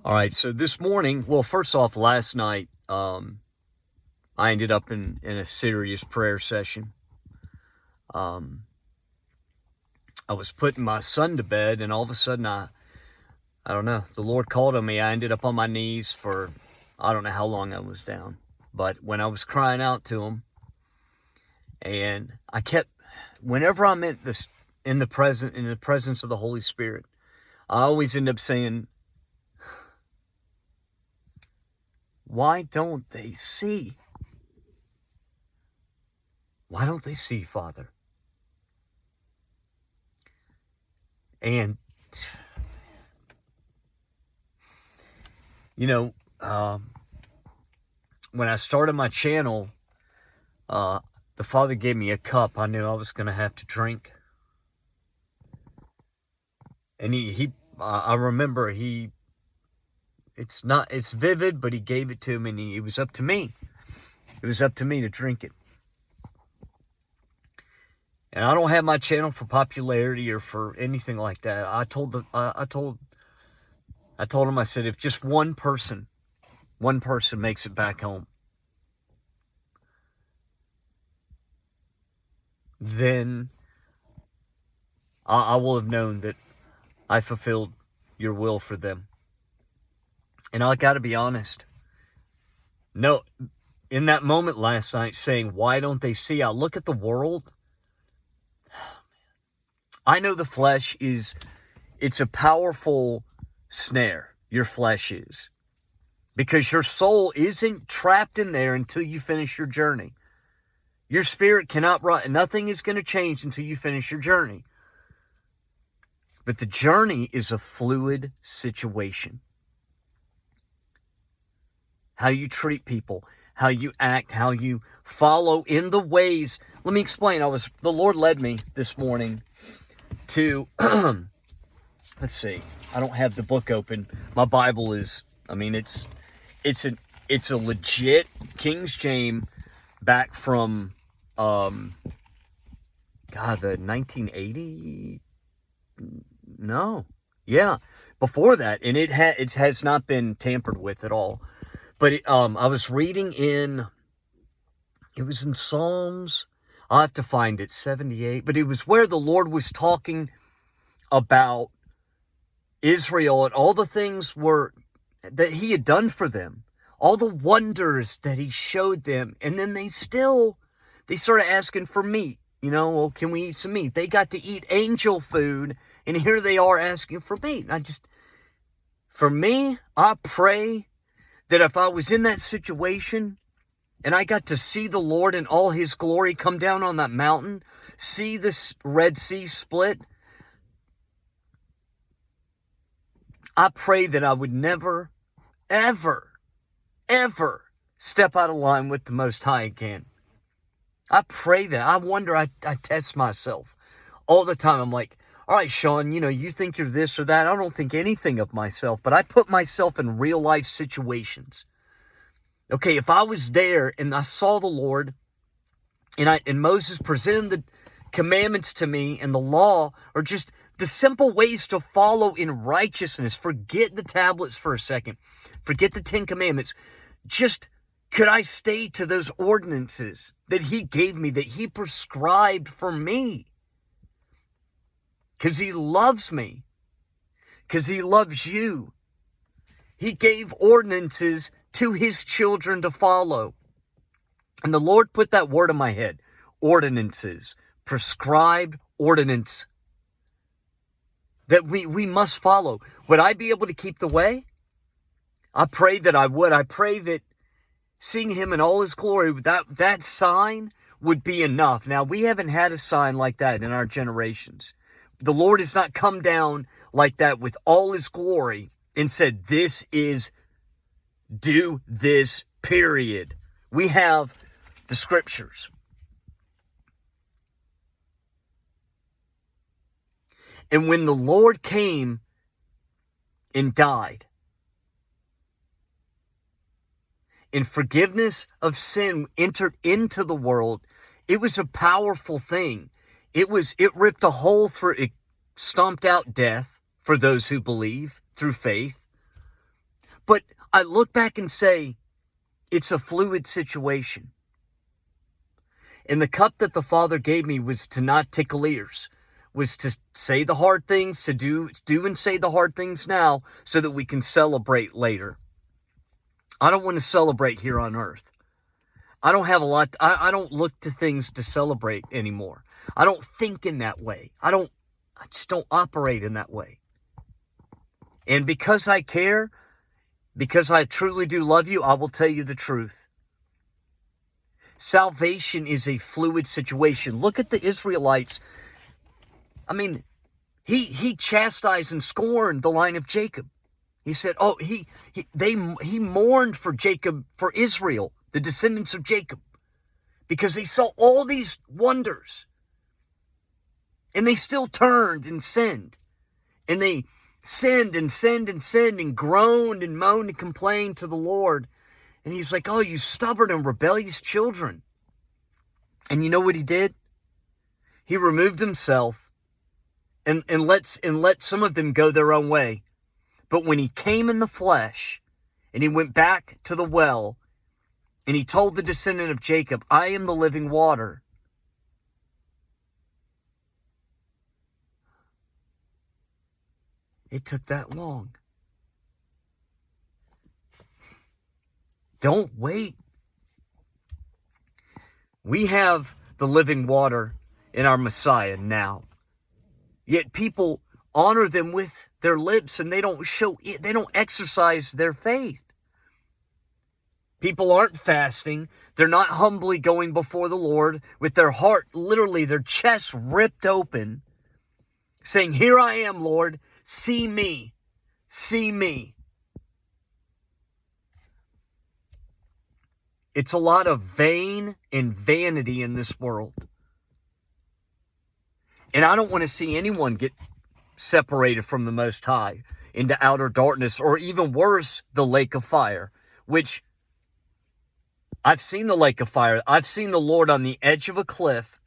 All right, so this morning, well, first off, last night, I ended up in a serious prayer session. I was putting my son to bed, and all of a sudden, I don't know, the Lord called on me. I ended up on my knees for, I don't know how long I was down, but when I was crying out to him, and I kept, whenever I'm in the presence of the Holy Spirit, I always end up saying, why don't they see? Why don't they see, Father? And, when I started my channel, the Father gave me a cup I knew I was going to have to drink. And I remember it's vivid, but he gave it to me, and it was up to me. It was up to me to drink it. And I don't have my channel for popularity or for anything like that. I told him, I said, if just one person makes it back home, then I will have known that I fulfilled your will for them. And I got to be honest. No, in that moment last night saying, why don't they see? I look at the world. I know the flesh it's a powerful snare. Your flesh is. Because your soul isn't trapped in there until you finish your journey. Your spirit cannot run. Nothing is going to change until you finish your journey. But the journey is a fluid situation. How you treat people, how you act, how you follow in the ways. Let me explain. The Lord led me this morning to, let's see, I don't have the book open. My Bible is, it's a legit King James back from, the 1980, no, yeah, before that. And it has not been tampered with at all. But I was reading it was in Psalms, I'll have to find it, 78. But it was where the Lord was talking about Israel and all the things that he had done for them. All the wonders that he showed them. And then they started asking for meat. Well, can we eat some meat? They got to eat angel food. And here they are asking for meat. For me, I pray that if I was in that situation and I got to see the Lord in all his glory come down on that mountain, see this Red Sea split, I pray that I would never, ever, ever step out of line with the Most High again. I pray that. I wonder, I test myself all the time. I'm like, all right, Sean, you think you're this or that. I don't think anything of myself, but I put myself in real life situations. Okay, if I was there and I saw the Lord and Moses presented the commandments to me and the law, or just the simple ways to follow in righteousness, forget the tablets for a second, forget the 10 commandments. Just, could I stay to those ordinances that he gave me, that he prescribed for me? Because he loves me. Because he loves you. He gave ordinances to his children to follow. And the Lord put that word in my head. Ordinances. Prescribed ordinance. That we must follow. Would I be able to keep the way? I pray that I would. I pray that seeing him in all his glory, that sign would be enough. Now, we haven't had a sign like that in our generations. The Lord has not come down like that with all his glory and said, do this, period. We have the scriptures. And when the Lord came and died, and forgiveness of sin entered into the world, it was a powerful thing. It ripped a hole through, it stomped out death for those who believe through faith. But I look back and say, it's a fluid situation. And the cup that the Father gave me was to not tickle ears, was to say the hard things, to do and say the hard things now so that we can celebrate later. I don't want to celebrate here on earth. I don't have a lot. I don't look to things to celebrate anymore. I don't think in that way. I just don't operate in that way. And because I care, because I truly do love you, I will tell you the truth. Salvation is a fluid situation. Look at the Israelites. I mean, he chastised and scorned the line of Jacob. He said, he mourned for Jacob, for Israel, the descendants of Jacob, because they saw all these wonders. And they still turned and sinned. And they sinned and sinned and sinned and groaned and moaned and complained to the Lord. And he's like, oh, you stubborn and rebellious children. And you know what he did? He removed himself and let some of them go their own way. But when he came in the flesh and he went back to the well and he told the descendant of Jacob, I am the living water. It took that long. Don't wait. We have the living water in our Messiah now. Yet people honor them with their lips and they don't exercise their faith. People aren't fasting. They're not humbly going before the Lord with their heart, literally their chest ripped open, saying, here I am, Lord, see me, see me. It's a lot of vain and vanity in this world. And I don't want to see anyone get separated from the Most High into outer darkness, or even worse, the lake of fire, which I've seen the lake of fire. I've seen the Lord on the edge of a cliff,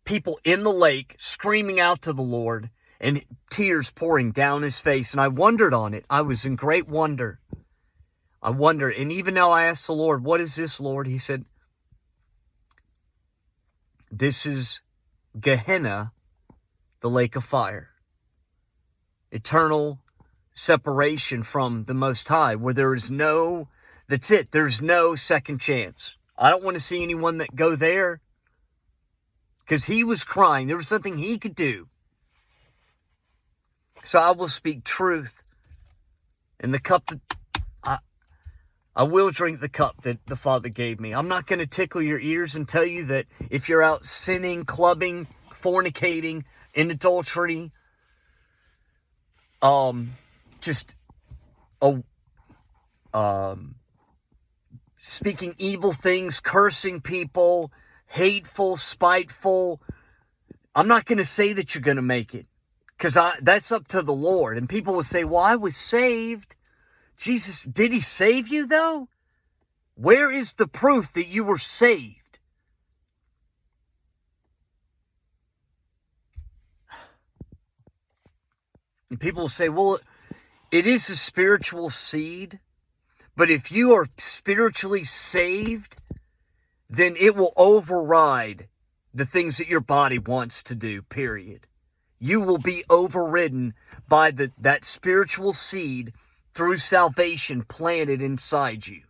people in the lake screaming out to the Lord and tears pouring down his face. And I wondered on it. I was in great wonder. I wonder, and even now I asked the Lord, what is this, Lord? He said, this is Gehenna, the lake of fire. Eternal separation from the Most High, where that's it. There's no second chance. I don't want to see anyone that go there, because he was crying. There was nothing he could do. So I will speak truth. And the cup that I will drink the cup that the Father gave me. I'm not going to tickle your ears and tell you that if you're out sinning, clubbing, fornicating, in adultery, speaking evil things, cursing people, hateful, spiteful. I'm not going to say that you're going to make it, because that's up to the Lord. And people will say, well, I was saved. Jesus, did he save you though? Where is the proof that you were saved? And people will say, well, it is a spiritual seed, but if you are spiritually saved, then it will override the things that your body wants to do, period. You will be overridden by that spiritual seed through salvation planted inside you.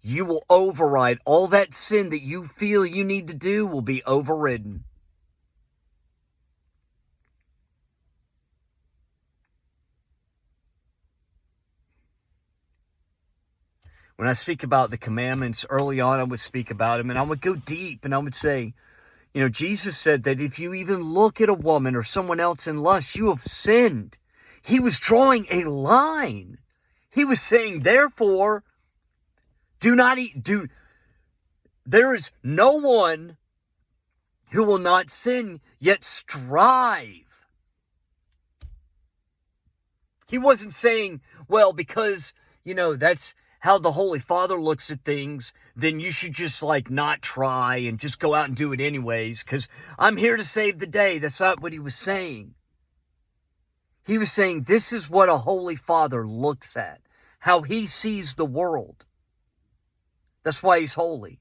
You will override all that sin that you feel you need to do will be overridden. When I speak about the commandments, early on I would speak about them and I would go deep and I would say, Jesus said that if you even look at a woman or someone else in lust, you have sinned. He was drawing a line. He was saying, therefore, do not eat. There is no one who will not sin, yet strive. He wasn't saying, well, because, that's how the Holy Father looks at things, then you should just not try and just go out and do it anyways, because I'm here to save the day. That's not what he was saying. He was saying this is what a holy father looks at, how he sees the world. That's why he's holy.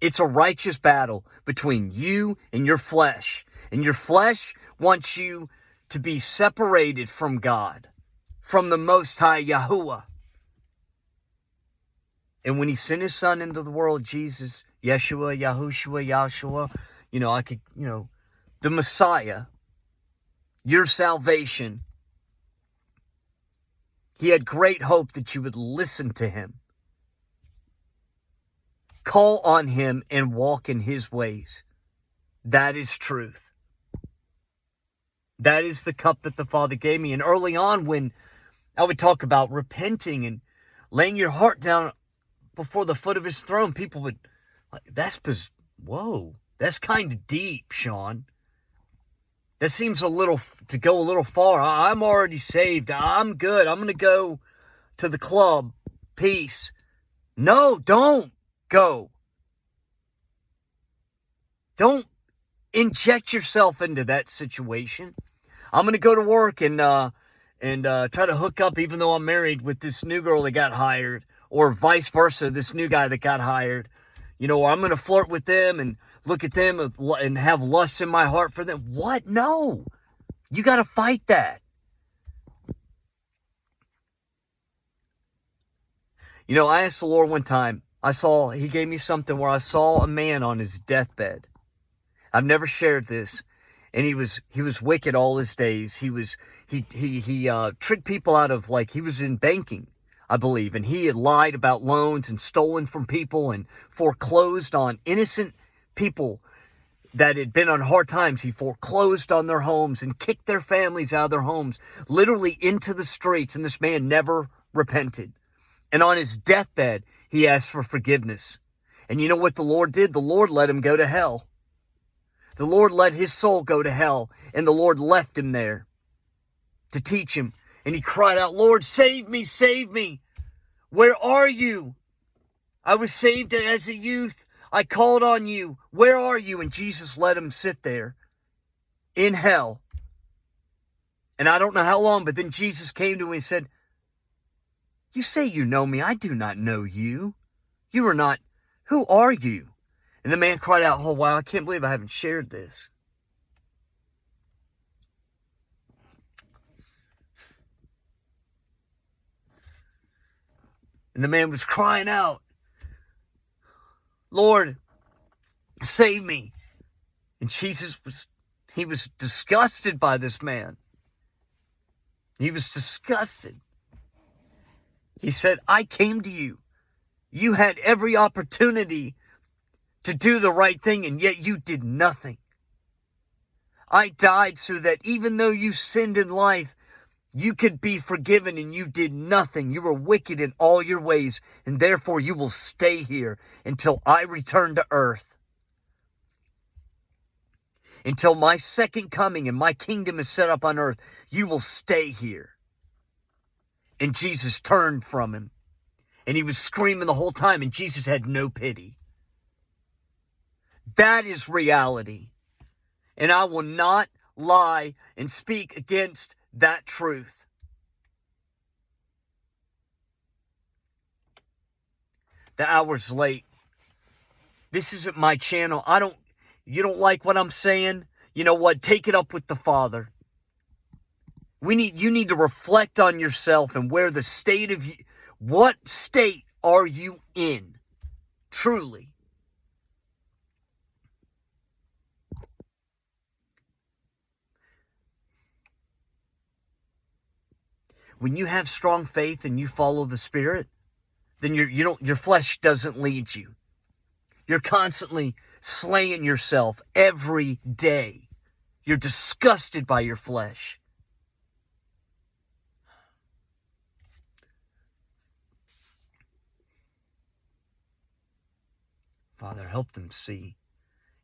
It's a righteous battle between you and your flesh. And your flesh wants you to be separated from God, from the Most High Yahuwah. And when he sent his son into the world, Jesus, Yeshua, Yahushua, Yahshua, the Messiah, your salvation, he had great hope that you would listen to him, call on him, and walk in his ways. That is truth. That is the cup that the Father gave me. And early on, when I would talk about repenting and laying your heart down before the foot of his throne, people would, that's kind of deep, Sean. That seems to go a little far. I'm already saved. I'm good. I'm going to go to the club. Peace. No, don't go. Don't inject yourself into that situation. I'm going to go to work and try to hook up, even though I'm married, with this new girl that got hired, or vice versa, this new guy that got hired. Or I'm going to flirt with them and look at them and have lust in my heart for them. What? No. You got to fight that. I asked the Lord one time, he gave me something where I saw a man on his deathbed. I've never shared this. And he was wicked all his days. He tricked people out of, he was in banking, I believe. And he had lied about loans and stolen from people and foreclosed on innocent people that had been on hard times. He foreclosed on their homes and kicked their families out of their homes, literally into the streets. And this man never repented. And on his deathbed, he asked for forgiveness. And you know what the Lord did? The Lord let him go to hell. The Lord let his soul go to hell, and the Lord left him there to teach him. And he cried out, Lord, save me, save me. Where are you? I was saved as a youth. I called on you. Where are you? And Jesus let him sit there in hell. And I don't know how long, but then Jesus came to him and said, you say you know me. I do not know you. You are not. Who are you? And the man cried out, oh, wow, I can't believe I haven't shared this. And the man was crying out, Lord, save me. And Jesus was disgusted by this man. He was disgusted. He said, I came to you. You had every opportunity to do the right thing, and yet you did nothing. I died so that even though you sinned in life, you could be forgiven, and you did nothing. You were wicked in all your ways, and therefore you will stay here until I return to earth. Until my second coming and my kingdom is set up on earth, you will stay here. And Jesus turned from him, and he was screaming the whole time, and Jesus had no pity. That is reality. And I will not lie and speak against that truth. The hour's late. This isn't my channel. You don't like what I'm saying? You know what? Take it up with the Father. You need to reflect on yourself and where the state of you, what state are you in? Truly. When you have strong faith and you follow the Spirit, then your flesh doesn't lead you. You're constantly slaying yourself every day. You're disgusted by your flesh. Father, help them see.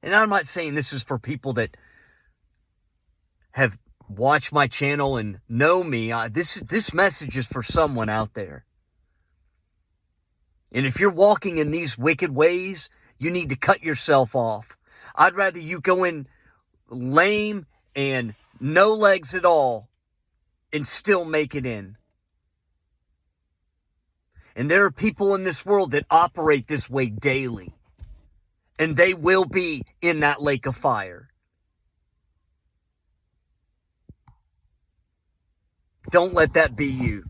And I'm not saying this is for people that have watched my channel and know me. This message is for someone out there. And if you're walking in these wicked ways, you need to cut yourself off. I'd rather you go in lame and no legs at all, and still make it in. And there are people in this world that operate this way daily. And they will be in that lake of fire. Don't let that be you.